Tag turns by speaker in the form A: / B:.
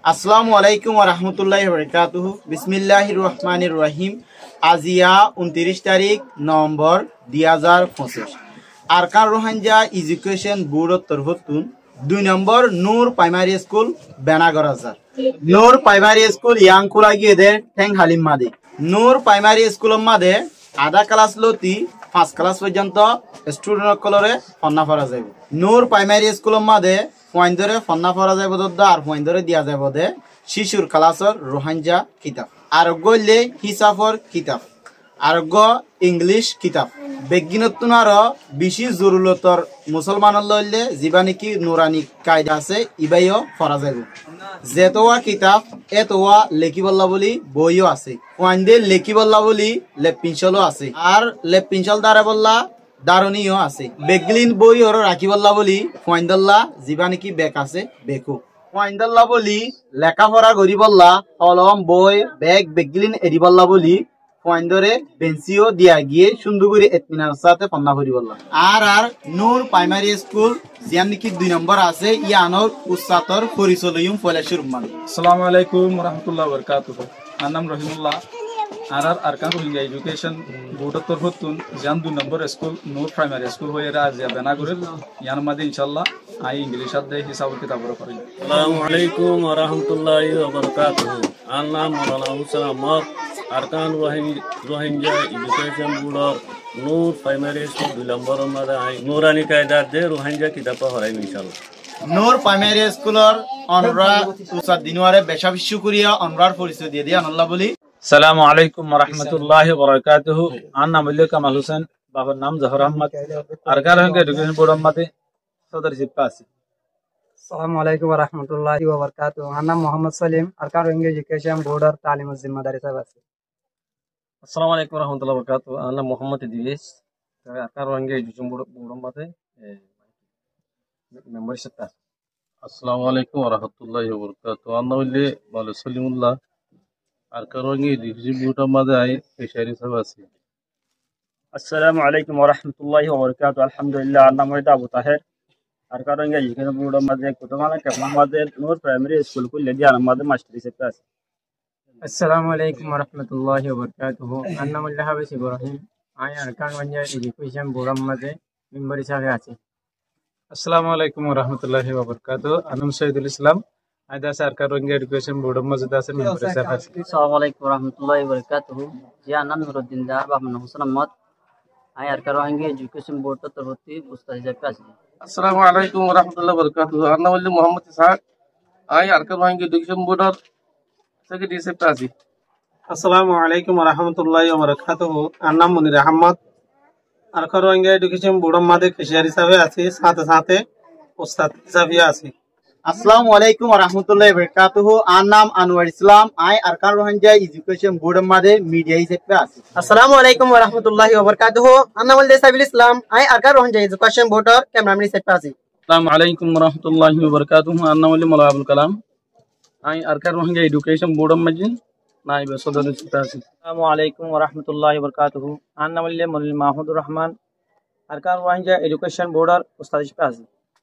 A: আসসালামু আলাইকুম ওয়া রাহমাতুল্লাহি ওয়া বারাকাতুহু। বিসমিল্লাহির রহমানির রহিম। আজিয়া 29 তারিখ নভেম্বর 2025। আরকান রোহাঞ্জা এডুকেশন বোর্ড তরফতুন 2 নম্বর নূর প্রাইমারি স্কুল বেনাগরাজার। নূর প্রাইমারি স্কুল ইয়াংকুলা গিয়েদের ঠেং হালিম মাদে। নূর প্রাইমারি স্কুলের মাদে আধা ক্লাস লতি 5 ক্লাস পর্যন্ত স্টুডেন্ট কলরে ফন্না পড়া যাইব। নূর প্রাইমারি স্কুলের মাদে পয়েন্টরে ফন্না পড়া যাইব দদ্দা আর পয়েন্টরে দিয়া যাইব দে শিশুর ক্লাসর রোহাঞ্জা কিতাব, আরোগ্য হইলে হিসাবর কিতাব, আরোগ্য ইংলিশ কিতাব। বেগিনতুন আরো বেশি জরুরতর মুসলমানের লইলে যিবা নাকি নুরানি কায়দা আছে ইবাইও পড়া যাইব। যেতোয়া কিতাব এতোয়া লেখিবল্লা বলি বইও আছে। ওয়াইন্দে লেখিবল্লা বলি লেপ পেন্সিলও আছে, আর লেপ পেন্সিল দ্বারা বললা দারুণীও আছে। বেগলিন বই ওর রাখিবল্লা বলি ফয়েন্দল্লা যিবা নাকি বেক আছে বেকু। ফয়েন্দল্লা বলি লেখাপড়া করি বললা কলম বই ব্যাগ বেগলিন এরিবল্লা বলি পয়েন্টরে বেঞ্চিও দিয়া গিয়ে সুন্দর করে এতমিনার সাথে পন্না করি বললা। আর নূর প্রাইমারি স্কুল জিয়ান নাকি 2 নম্বর আছে ইয়ানোর উচ্চতর পরিচয়ম ফলেশুর মান।
B: আসসালামু আলাইকুম ওয়া রাহমাতুল্লাহি ওয়া বারাকাতুহু। আমার নাম রহিমুল্লাহ। আরকান রোহিঙ্গা এডুকেশন বোর্ডের তরফতুন জিয়ান 2 নম্বর স্কুল নূর প্রাইমারি স্কুল হয়ে আজিয়া বেনাগরের ইয়ান মাদে ইনশাআল্লাহ আই ইংলিশ আদে হিসাব কিতাবর করি।
C: আসসালামু আলাইকুম ওয়া রাহমাতুল্লাহি ওয়া বারাকাতুহু। আমার নাম মাওলানা হুসেন আহমদ। আরকান রোহিঙ্গা এডুকেশন বোর্ডর নূর প্রাইমারি স্কুল 2 নম্বর মাদে আই নুরানি কায়দার দে রোহিঙ্গা কিতাব পড়াই ইনশাআল্লাহ।
A: নূর প্রাইমারি স্কুলের অনরা উসাদ দিনওয়ারে বেশা বিশ্ব করিয়া অনরার পরিচয় দিয়ে দিয়া আল্লাহ বলি।
B: আসসালামু আলাইকুম ওয়া রাহমাতুল্লাহি ওয়া বারাকাতুহু। আমার নাম কামাল হোসেন, বাবার নাম জহর আহমদ। আরকান রোহিঙ্গা এডুকেশন বোর্ডর মাদে সদরশিপ আছে।
D: আসসালামু আলাইকুম ওয়া রাহমাতুল্লাহি ওয়া বারাকাতুহু। আমার নাম মোহাম্মদ সালিম, আরকান রোহিঙ্গা এডুকেশন বোর্ডের তালিমুল জিম্মাদারি সাহেব আছে।
E: আসসালামু আলাইকুম ওয়া রাহমাতুল্লাহি ওয়া বারাকাতুহু। আমার নাম মোহাম্মদ ইদ্রিস, আরকান রোহিঙ্গা এডুকেশন বোর্ডের মাঝে মেম্বারশিপ আছে।
F: আসসালামু আলাইকুম ওয়া রাহমাতুল্লাহি ওয়া বারাকাতুহু। আন্না হইলে মাওলানা সলিমুল্লাহ আরকান রোহিঙ্গা এডুকেশন বোর্ডের মাঝে আই পেশারি সাহেব আছে।
E: আসসালামু আলাইকুম ওয়া রাহমাতুল্লাহি ওয়া বারাকাতুহু। আলহামদুলিল্লাহ। আমার নাম হইছে আবু তাহের। আরকান রোহিঙ্গা এডুকেশন বোর্ডের মাঝে কুতুমালা কেবলার মাঝে নূর প্রাইমারি স্কুল খুললে দিয়ে আমার মাঝে মাস্টার হিসেবে আছে।
D: আসসালামু আলাইকুম ওয়া রাহমাতুল্লাহি ওয়া বারাকাতুহু। আমার নাম হাবিব ইব্রাহিম, আমি আরকান রোহিঙ্গা এডুকেশন বোর্ডের মাঝে মেম্বার হিসেবে আছি।
B: আসসালামু আলাইকুম ওয়া রাহমাতুল্লাহি ওয়া বারাকাতুহু। আমার নাম শহীদুল ইসলাম, আমি দাসে আরকান রোহিঙ্গা এডুকেশন বোর্ডের মাঝে দাসে মেম্বার হিসেবে আছি।
G: আসসালামু আলাইকুম ওয়া রাহমাতুল্লাহি ওয়া বারাকাতুহু। জি আনাম নুরুদ্দিন দার বাবা নাম হোসেন আহমদ, আমি আরকান রোহিঙ্গা এডুকেশন বোর্ডের তরফতে উস্তাদ হিসেবে আছি।
F: আসসালামু আলাইকুম ওয়া রাহমাতুল্লাহি ওয়া বারাকাতুহু। আন্না হইলে মোহাম্মদ ইসহাক, আই আরকান রোহিঙ্গা এডুকেশন বোর্ডের সেক্রেটারি হিসেবে আছি।
H: আসসালামু আলাইকুম ওয়া রাহমাতুল্লাহি ওয়া বারাকাতুহু। আমার নাম মুনির আহমদ, আরকান রোহিঙ্গা এডুকেশন বোর্ডের মাঝে কেশিয়ার হিসাবে আছি, সাথে সাথে উস্তাদ হিসাবে আছি।
A: আসসালামু আলাইকুম ওয়া রাহমাতুল্লাহি ওয়া বারাকাতুহু। আর নাম আনোয়ার ইসলাম, আই আরকান রোহিঙ্গা এডুকেশন বোর্ডের মাঝে মিডিয়া হিসেবে আছি।
D: আসসালামু আলাইকুম ওয়া রাহমাতুল্লাহি ওয়া বারাকাতুহু। আমার নাম সাইফুল ইসলাম, আমি আরকান রোহিঙ্গা এডুকেশন বোর্ডের ক্যামেরাম্যান হিসেবে আছি।
E: আসসালামু আলাইকুম ওয়া রাহমাতুল্লাহি ওয়া বারাকাতুহু। আমার নাম হইছে মাওলানা আবুল কালাম, আমি আরকান রোহিঙ্গা এডুকেশন বোর্ডের মাঝে নাইব সদর হিসেবে আছি।
G: আসসালামু আলাইকুম ওয়া রাহমাতুল্লাহি ওয়া বারাকাতুহু। আমার নাম হইছে মনির মাহমুদুর রহমান, আরকান রোহিঙ্গা এডুকেশন বোর্ডের উস্তাদ হিসেবে আছি।